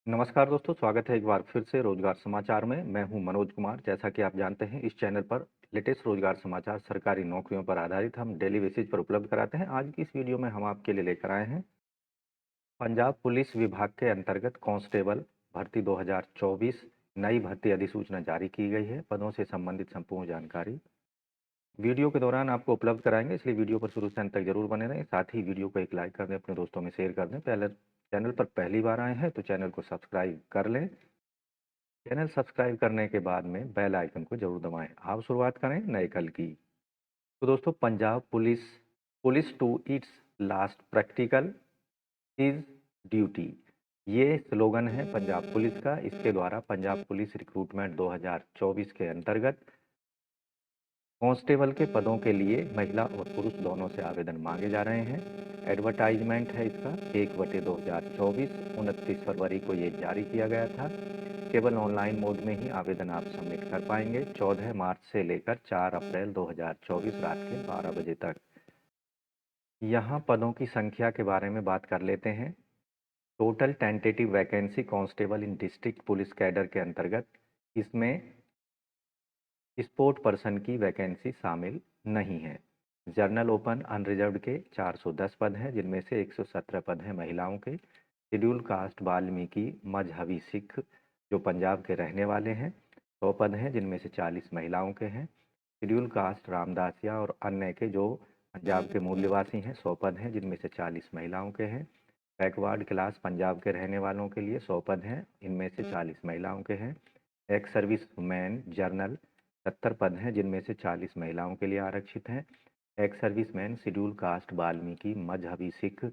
नमस्कार दोस्तों, स्वागत है एक बार फिर से रोजगार समाचार में। मैं हूं मनोज कुमार। जैसा कि आप जानते हैं, इस चैनल पर लेटेस्ट रोजगार समाचार सरकारी नौकरियों पर आधारित हम डेली बेसिस पर उपलब्ध कराते हैं। आज की इस वीडियो में हम आपके लिए लेकर आए हैं पंजाब पुलिस विभाग के अंतर्गत कांस्टेबल भर्ती 2024 नई भर्ती अधिसूचना जारी की गई है। पदों से संबंधित संपूर्ण जानकारी वीडियो के दौरान आपको उपलब्ध कराएंगे, इसलिए वीडियो पर शुरू से अंत तक जरूर बने रहें। साथ ही वीडियो को एक लाइक कर दें, अपने दोस्तों में शेयर कर दें। पहले चैनल पर पहली बार आए हैं तो चैनल को सब्सक्राइब कर लें। चैनल सब्सक्राइब करने के बाद में बेल आइकन को जरूर दबाएं। आप शुरुआत करें नए कल की। तो दोस्तों, Punjab police police to its last practical is duty, ये स्लोगन है पंजाब पुलिस का। इसके द्वारा पंजाब पुलिस रिक्रूटमेंट 2024 के अंतर्गत कांस्टेबल के पदों के लिए महिला और पुरुष दोनों से आवेदन मांगे जा रहे हैं। एडवर्टाइजमेंट है इसका 1/2024, 29 फरवरी को ये जारी किया गया था। केवल ऑनलाइन मोड में ही आवेदन आप सबमिट कर पाएंगे। 14 मार्च से लेकर 4 अप्रैल 2024 रात के 12 बजे तक। यहाँ पदों की संख्या के बारे में बात कर लेते हैं। टोटल टेंटेटिव वैकेंसी कांस्टेबल इन डिस्ट्रिक्ट पुलिस कैडर के अंतर्गत इसमें स्पोर्ट पर्सन की वैकेंसी शामिल नहीं है। जर्नल ओपन अनरिजर्व्ड के 410 पद हैं, जिनमें से 117 पद हैं महिलाओं के। शेड्यूल कास्ट वाल्मीकि मजहबी सिख जो पंजाब के रहने वाले हैं 100 पद हैं, जिनमें से 40 महिलाओं के हैं। शेड्यूल कास्ट रामदासिया और अन्य के जो पंजाब के मूल निवासी हैं 100 पद हैं, जिनमें से 40 महिलाओं के हैं। बैकवर्ड क्लास पंजाब के रहने वालों के लिए 100 पद हैं, इनमें से 40 महिलाओं के हैं। एक्स सर्विस मैन जर्नल 70 पद हैं, जिनमें से 40 महिलाओं के लिए आरक्षित हैं। Ex service man schedule caste Valmiki मजहबी सिख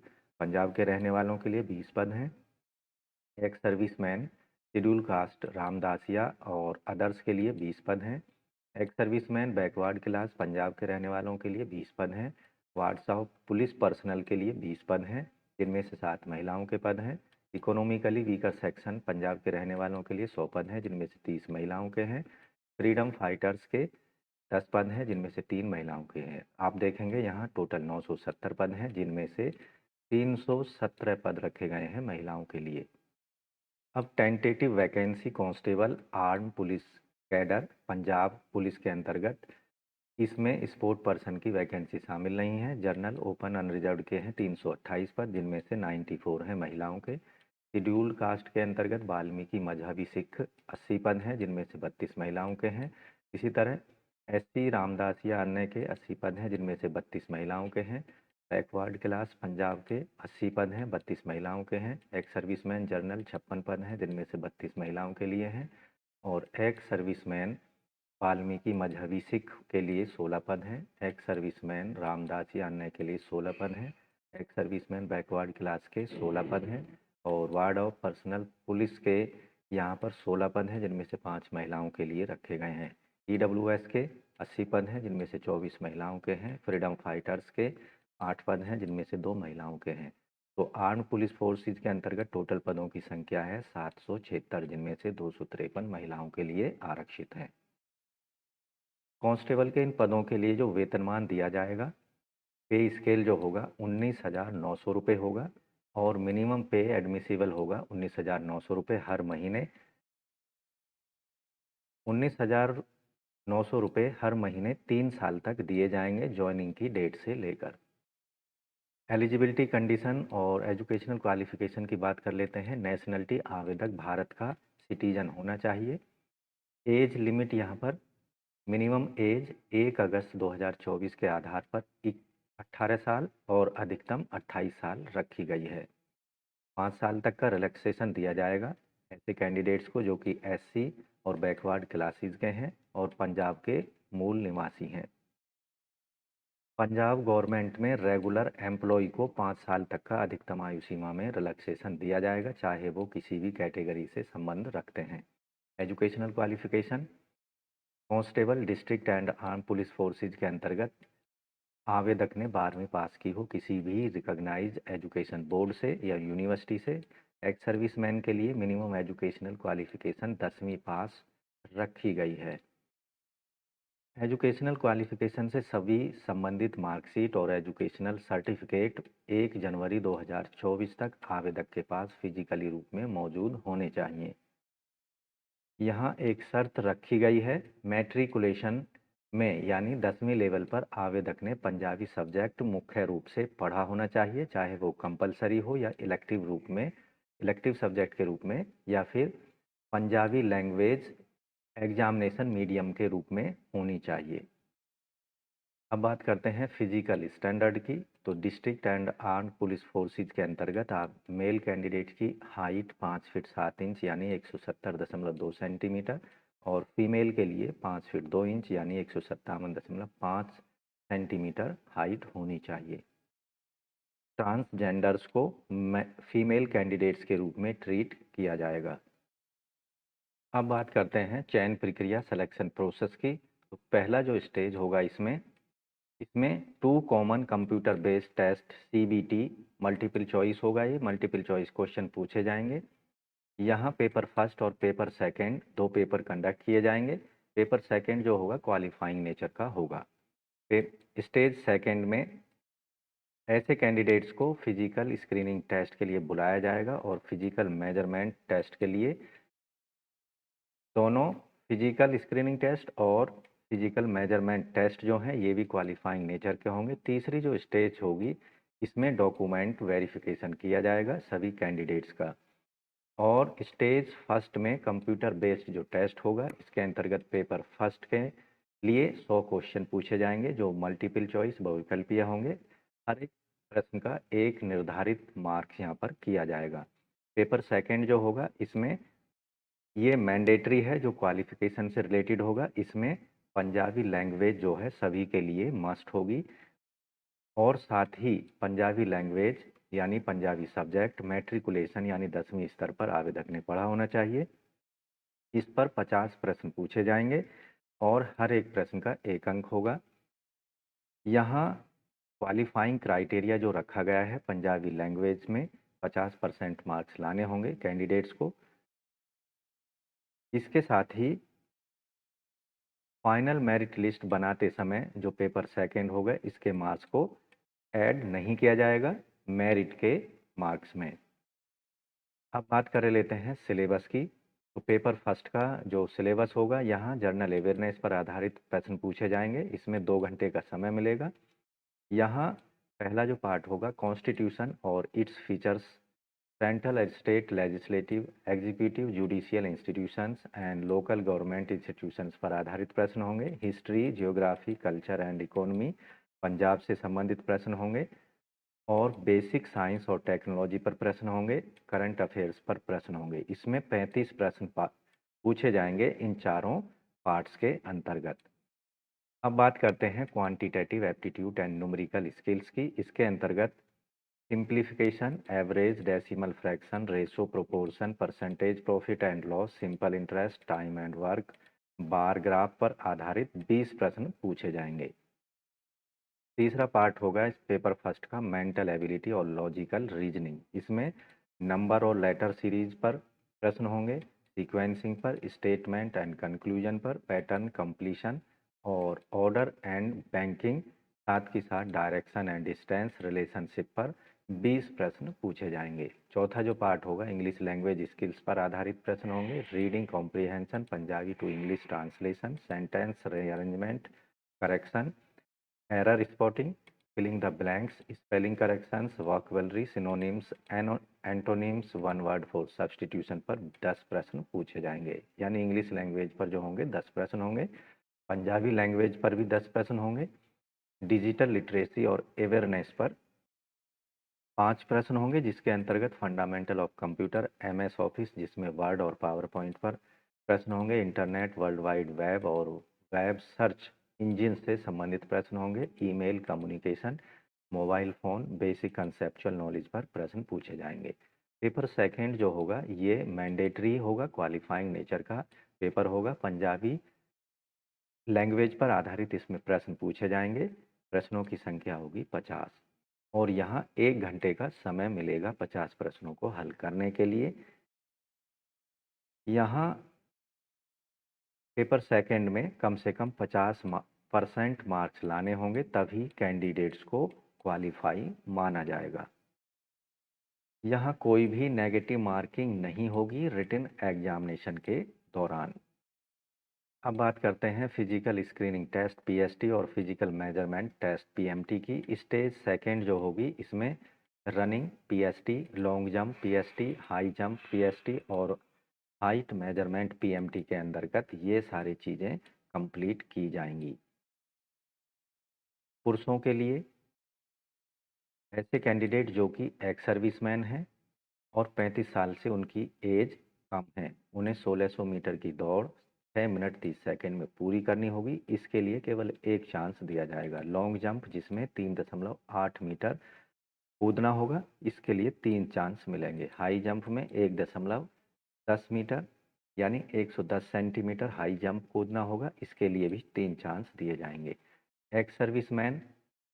पंजाब के रहने वालों के लिए 20 पद हैं। Ex service man schedule caste Ramdasia और अदर्स के लिए 20 पद हैं। Ex service man backward class Punjab के रहने वालों के लिए 20 पद हैं। वार्ड्स ऑफ पुलिस पर्सनल के लिए 20 पद हैं, जिनमें से 7 महिलाओं के पद हैं। इकोनॉमिकली वीकर सेक्शन पंजाब के रहने वालों के लिए 100 पद हैं, जिनमें से 30 महिलाओं के हैं। फ्रीडम फाइटर्स के 10 पद हैं, जिनमें से 3 महिलाओं के हैं। आप देखेंगे यहाँ टोटल 970 पद हैं, जिनमें से 317 पद रखे गए हैं महिलाओं के लिए। अब tentative vacancy constable arm police cadre Punjab police के अंतर्गत इसमें स्पोर्ट पर्सन की वैकेंसी शामिल नहीं है। जर्नल ओपन अनरिजर्व्ड के हैं 328 पद, जिनमें से 94 हैं महिलाओं के। शेड्यूल कास्ट के अंतर्गत वाल्मीकि मजहबी सिख 80 पद हैं, जिनमें से 32 महिलाओं के हैं। इसी तरह एससी रामदास या अन्य के 80 पद हैं, जिनमें से 32 महिलाओं के हैं। बैकवर्ड क्लास पंजाब के 80 पद हैं, 32 महिलाओं के हैं। एक्स सर्विसमैन जर्नल 56 पद हैं, जिनमें से 32 महिलाओं के लिए हैं। और एक्स सर्विसमैन वाल्मीकि मजहबी सिख के लिए 16 पद हैं। एक्स सर्विसमैन रामदास या अन्य के लिए 16 पद हैं। एक्स सर्विसमैन बैकवर्ड क्लास के 16 पद हैं। और वार्ड ऑफ पर्सनल पुलिस के यहाँ पर 16 पद हैं, जिनमें से 5 महिलाओं के लिए रखे गए हैं। ईडब्ल्यूएस के 80 पद हैं, जिनमें से 24 महिलाओं के हैं। फ्रीडम फाइटर्स के 8 पद हैं, जिनमें से 2 महिलाओं के हैं। तो आर्म पुलिस फोर्सेज के अंतर्गत टोटल पदों की संख्या है 776, जिनमें से 253 महिलाओं के लिए आरक्षित है। कांस्टेबल के इन पदों के लिए जो वेतनमान दिया जाएगा, पे स्केल जो होगा 19,900 रुपये होगा। और मिनिमम पे एडमिसिबल होगा 19,900 रुपये हर महीने। 19,900 रुपये हर महीने 3 साल तक दिए जाएंगे ज्वाइनिंग की डेट से लेकर। एलिजिबिलिटी कंडीशन और एजुकेशनल क्वालिफिकेशन की बात कर लेते हैं। नेशनलिटी आवेदक भारत का सिटीजन होना चाहिए। एज लिमिट यहाँ पर मिनिमम एज 1 अगस्त 2024 के आधार पर 18 साल और अधिकतम 28 साल रखी गई है। 5 साल तक का रिलैक्सेशन दिया जाएगा ऐसे कैंडिडेट्स को जो कि एससी और बैकवर्ड क्लासेस के हैं और पंजाब के मूल निवासी हैं। पंजाब गवर्नमेंट में रेगुलर एम्प्लॉय को 5 साल तक का अधिकतम आयु सीमा में रिलैक्सेशन दिया जाएगा, चाहे वो किसी भी कैटेगरी से संबंध रखते हैं। Educational qualification constable district and arm police forces के अंतर्गत आवेदक ने 12वीं पास की हो किसी भी रिकॉग्नाइज्ड एजुकेशन बोर्ड से या यूनिवर्सिटी से। एक्स सर्विसमैन के लिए मिनिमम एजुकेशनल क्वालिफिकेशन 10वीं पास रखी गई है। एजुकेशनल क्वालिफिकेशन से सभी संबंधित मार्कशीट और एजुकेशनल सर्टिफिकेट 1 जनवरी 2024 तक आवेदक के पास फिजिकली रूप में मौजूद होने चाहिए। यहाँ एक शर्त रखी गई है, मैट्रिकुलेशन में यानी 10वीं लेवल पर आवेदक ने पंजाबी सब्जेक्ट मुख्य रूप से पढ़ा होना चाहिए, चाहे वो कंपलसरी हो या इलेक्टिव सब्जेक्ट के रूप में, या फिर पंजाबी लैंग्वेज एग्जामिनेशन मीडियम के रूप में होनी चाहिए। अब बात करते हैं फिजिकल स्टैंडर्ड की। तो district and armed police forces के अंतर्गत आप मेल कैंडिडेट की हाइट 5 फीट 7 इंच यानी 170.2 सेंटीमीटर और फीमेल के लिए 5 फीट 2 इंच यानी 157.5 सेंटीमीटर हाइट होनी चाहिए। ट्रांसजेंडर्स को फीमेल कैंडिडेट्स के रूप में ट्रीट किया जाएगा। अब बात करते हैं चयन प्रक्रिया सिलेक्शन प्रोसेस की। तो पहला जो स्टेज होगा इसमें 2 common computer based test CBT multiple choice होगा। ये मल्टीपल चॉइस क्वेश्चन पूछे जाएंगे। यहाँ पेपर फर्स्ट और पेपर सेकंड 2 पेपर कंडक्ट किए जाएंगे। पेपर सेकंड जो होगा क्वालिफाइंग नेचर का होगा। स्टेज सेकंड में ऐसे कैंडिडेट्स को फिजिकल स्क्रीनिंग टेस्ट के लिए बुलाया जाएगा और फिजिकल मेजरमेंट टेस्ट के लिए दोनों फिजिकल स्क्रीनिंग टेस्ट और फिजिकल मेजरमेंट टेस्ट जो हैं ये भी क्वालिफाइंग नेचर के होंगे। तीसरी जो स्टेज होगी इसमें डॉक्यूमेंट वेरिफिकेशन किया जाएगा सभी कैंडिडेट्स का। और स्टेज फर्स्ट में कंप्यूटर बेस्ड जो टेस्ट होगा इसके अंतर्गत पेपर फर्स्ट के लिए 100 क्वेश्चन पूछे जाएंगे जो मल्टीपल चॉइस बहुविकल्पीय होंगे। हर एक प्रश्न का एक निर्धारित मार्क्स यहाँ पर किया जाएगा। पेपर सेकंड जो होगा इसमें ये मैंडेटरी है, जो क्वालिफिकेशन से रिलेटेड होगा। इसमें पंजाबी लैंग्वेज जो है सभी के लिए मस्ट होगी और साथ ही पंजाबी लैंग्वेज यानी पंजाबी सब्जेक्ट मैट्रिकुलेशन यानी 10वीं स्तर पर आवेदक ने पढ़ा होना चाहिए। इस पर 50 प्रश्न पूछे जाएंगे और हर एक प्रश्न का 1 अंक होगा। यहाँ क्वालिफाइंग क्राइटेरिया जो रखा गया है पंजाबी लैंग्वेज में 50% मार्क्स लाने होंगे कैंडिडेट्स को। इसके साथ ही फाइनल मेरिट लिस्ट बनाते समय जो पेपर सेकंड होगा इसके मार्क्स को ऐड नहीं किया जाएगा मेरिट के मार्क्स में। अब बात कर लेते हैं सिलेबस की। तो पेपर फर्स्ट का जो सिलेबस होगा यहाँ जनरल अवेयरनेस पर आधारित प्रश्न पूछे जाएंगे। इसमें 2 घंटे का समय मिलेगा। यहाँ पहला जो पार्ट होगा कॉन्स्टिट्यूशन और its features, central and state legislative executive judicial institutions and local government institutions पर आधारित प्रश्न होंगे। History, geography, culture and economy Punjab से संबंधित प्रश्न होंगे और बेसिक साइंस और टेक्नोलॉजी पर प्रश्न होंगे। करंट अफेयर्स पर प्रश्न होंगे। इसमें 35 प्रश्न पूछे जाएंगे इन चारों पार्ट्स के अंतर्गत। अब बात करते हैं quantitative aptitude and numerical skills की। इसके अंतर्गत simplification, average, decimal fraction, ratio, proportion, percentage, profit and loss, simple interest, time and work, bar graph पर आधारित 20 प्रश्न पूछे जाएंगे। तीसरा पार्ट होगा इस पेपर फर्स्ट का मेंटल एबिलिटी और लॉजिकल रीजनिंग। इसमें नंबर और लेटर सीरीज पर प्रश्न होंगे, सीक्वेंसिंग पर, स्टेटमेंट एंड कंक्लूजन पर, पैटर्न कंप्लीशन और ऑर्डर एंड बैंकिंग, साथ ही साथ डायरेक्शन एंड डिस्टेंस रिलेशनशिप पर 20 प्रश्न पूछे जाएंगे। चौथा जो पार्ट होगा इंग्लिश लैंग्वेज स्किल्स पर आधारित प्रश्न होंगे, reading comprehension, Punjabi to English translation, sentence rearrangement, correction, error spotting, filling the blanks, spelling corrections, vocabulary, synonyms, antonyms, one word for substitution पर 10 प्रश्न पूछे जाएंगे। यानी इंग्लिश लैंग्वेज पर जो होंगे 10 प्रश्न होंगे, पंजाबी लैंग्वेज पर भी 10 प्रश्न होंगे, डिजिटल लिटरेसी और अवेयरनेस पर 5 प्रश्न होंगे, जिसके अंतर्गत fundamental of computer, MS office जिसमें वर्ड और पावर पॉइंट पर प्रश्न होंगे, इंटरनेट, वर्ल्ड वाइड वेब और वेब सर्च इंजिन से संबंधित प्रश्न होंगे, email communication, mobile phone, basic conceptual knowledge पर प्रश्न पूछे जाएंगे। पेपर सेकंड जो होगा ये मैंडेटरी होगा, क्वालिफाइंग नेचर का पेपर होगा। पंजाबी लैंग्वेज पर आधारित इसमें प्रश्न पूछे जाएंगे। प्रश्नों की संख्या होगी 50 और यहाँ 1 घंटे का समय मिलेगा 50 प्रश्नों को हल करने के लिए। यहाँ पेपर सेकंड में कम से कम 50% मार्क्स लाने होंगे, तभी कैंडिडेट्स को क्वालिफाई माना जाएगा। यहाँ कोई भी नेगेटिव मार्किंग नहीं होगी रिटन एग्जामिनेशन के दौरान। अब बात करते हैं फिजिकल स्क्रीनिंग टेस्ट पीएसटी और फिजिकल मेजरमेंट टेस्ट पीएमटी की। स्टेज सेकंड जो होगी इसमें running PST, long jump PST, high jump PST और हाइट मेजरमेंट पीएमटी के अंतर्गत ये सारी चीज़ें कंप्लीट की जाएंगी। पुरुषों के लिए ऐसे कैंडिडेट जो कि एक्स सर्विसमैन हैं और 35 साल से उनकी एज कम है, उन्हें 1600 मीटर की दौड़ 6 मिनट 30 सेकंड में पूरी करनी होगी। इसके लिए केवल एक चांस दिया जाएगा। लॉन्ग जंप जिसमें 3.8 मीटर कूदना होगा, इसके लिए 3 चांस मिलेंगे। हाई जंप में 1.10 मीटर यानी 110 सेंटीमीटर हाई जंप कूदना होगा, इसके लिए भी 3 चांस दिए जाएंगे। एक्स सर्विसमैन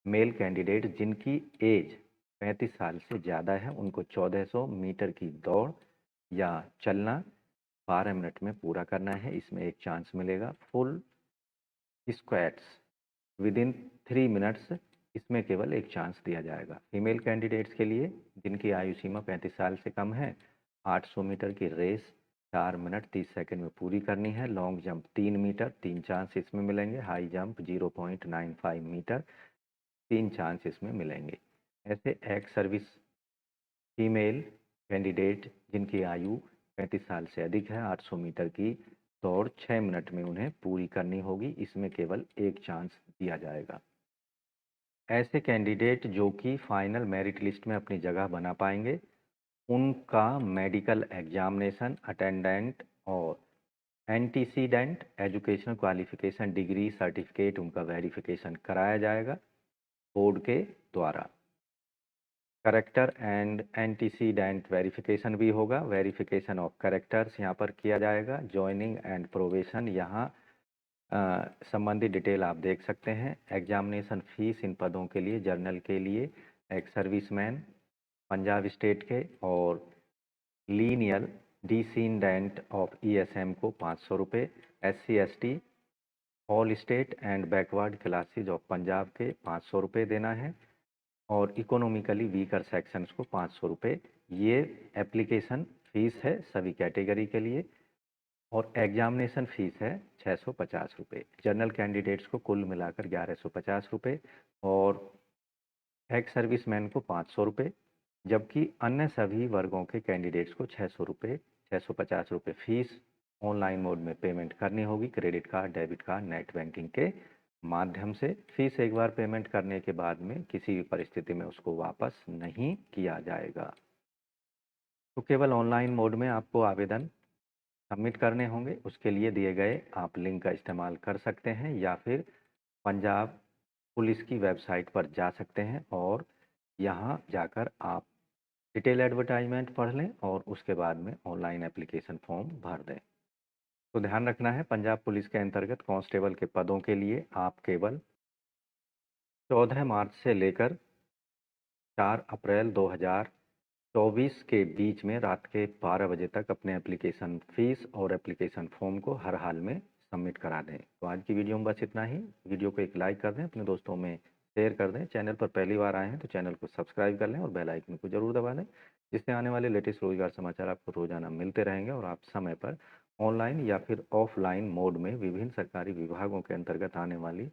मेल कैंडिडेट जिनकी एज 35 साल से ज़्यादा है, उनको 1400 मीटर की दौड़ या चलना 12 मिनट में पूरा करना है, इसमें एक चांस मिलेगा। फुल स्क्वाट्स विदिन 3 मिनट्स, इसमें केवल एक चांस दिया जाएगा। फीमेल कैंडिडेट्स के लिए जिनकी आयु सीमा 35 साल से कम है, 800 मीटर की रेस 4 मिनट 30 सेकंड में पूरी करनी है। लॉन्ग जंप 3 मीटर, 3 चांस इसमें मिलेंगे। हाई जंप 0.95 मीटर, 3 चांस इसमें मिलेंगे। ऐसे एक्स सर्विस फीमेल कैंडिडेट जिनकी आयु 35 साल से अधिक है, 800 मीटर की दौड़ 6 मिनट में उन्हें पूरी करनी होगी, इसमें केवल एक चांस दिया जाएगा। ऐसे कैंडिडेट जो कि फाइनल मेरिट लिस्ट में अपनी जगह बना पाएंगे, उनका मेडिकल एग्जामिनेशन अटेंडेंट और antecedent educational qualification degree certificate उनका वेरिफिकेशन कराया जाएगा बोर्ड के द्वारा। करेक्टर एंड एंटीसीडेंट वेरिफिकेशन भी होगा। वेरिफिकेशन ऑफ करेक्टर्स यहाँ पर किया जाएगा। जॉइनिंग एंड प्रोबेशन यहाँ संबंधित डिटेल आप देख सकते हैं। एग्जामिनेशन फीस इन पदों के लिए जर्नल के लिए एक सर्विसमैन पंजाब स्टेट के और लीनियल डिसेंडेंट ऑफ ईएसएम को 500 रुपये, SC/ST all state and backward classes of Punjab के 500 रुपये देना है और इकोनॉमिकली वीकर सेक्शंस को 500 रुपये। ये एप्लीकेशन फ़ीस है सभी कैटेगरी के लिए और एग्जामिनेशन फ़ीस है 650 रुपये। जनरल कैंडिडेट्स को कुल मिलाकर 1150 रुपये और एक्स सर्विसमैन को 500 रुपये, जबकि अन्य सभी वर्गों के कैंडिडेट्स को 600 रुपये 650 रुपये फ़ीस ऑनलाइन मोड में पेमेंट करनी होगी। Credit card, debit card, net banking के माध्यम से। फीस एक बार पेमेंट करने के बाद में किसी भी परिस्थिति में उसको वापस नहीं किया जाएगा। तो केवल ऑनलाइन मोड में आपको आवेदन सबमिट करने होंगे। उसके लिए दिए गए आप लिंक का इस्तेमाल कर सकते हैं या फिर पंजाब पुलिस की वेबसाइट पर जा सकते हैं और यहाँ जाकर आप डिटेल एडवर्टाइजमेंट पढ़ लें और उसके बाद में ऑनलाइन एप्लीकेशन फॉर्म भर दें। तो ध्यान रखना है, पंजाब पुलिस के अंतर्गत कांस्टेबल के पदों के लिए आप केवल 14 मार्च से लेकर 4 अप्रैल 2024 के बीच में रात के 12 बजे तक अपने एप्लीकेशन फ़ीस और एप्लीकेशन फॉर्म को हर हाल में सबमिट करा दें। तो आज की वीडियो में बस इतना ही। वीडियो को एक लाइक कर दें, अपने दोस्तों में शेयर कर दें। चैनल पर पहली बार आए हैं तो चैनल को सब्सक्राइब कर लें और बेल आइकन को ज़रूर दबा दें, जिससे आने वाले लेटेस्ट रोजगार समाचार आपको रोजाना मिलते रहेंगे और आप समय पर ऑनलाइन या फिर ऑफलाइन मोड में विभिन्न सरकारी विभागों के अंतर्गत आने वाली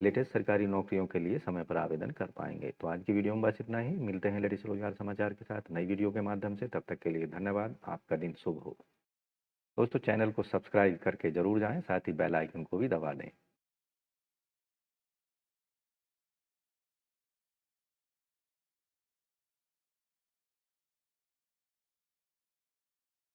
लेटेस्ट सरकारी नौकरियों के लिए समय पर आवेदन कर पाएंगे। तो आज की वीडियो में बस इतना ही। मिलते हैं लेटेस्ट रोजगार समाचार के साथ नई वीडियो के माध्यम से। तब तक के लिए धन्यवाद। आपका दिन शुभ हो। दोस्तों चैनल को सब्सक्राइब करके जरूर जाएं, साथ ही बेल आइकन को भी दबा दें।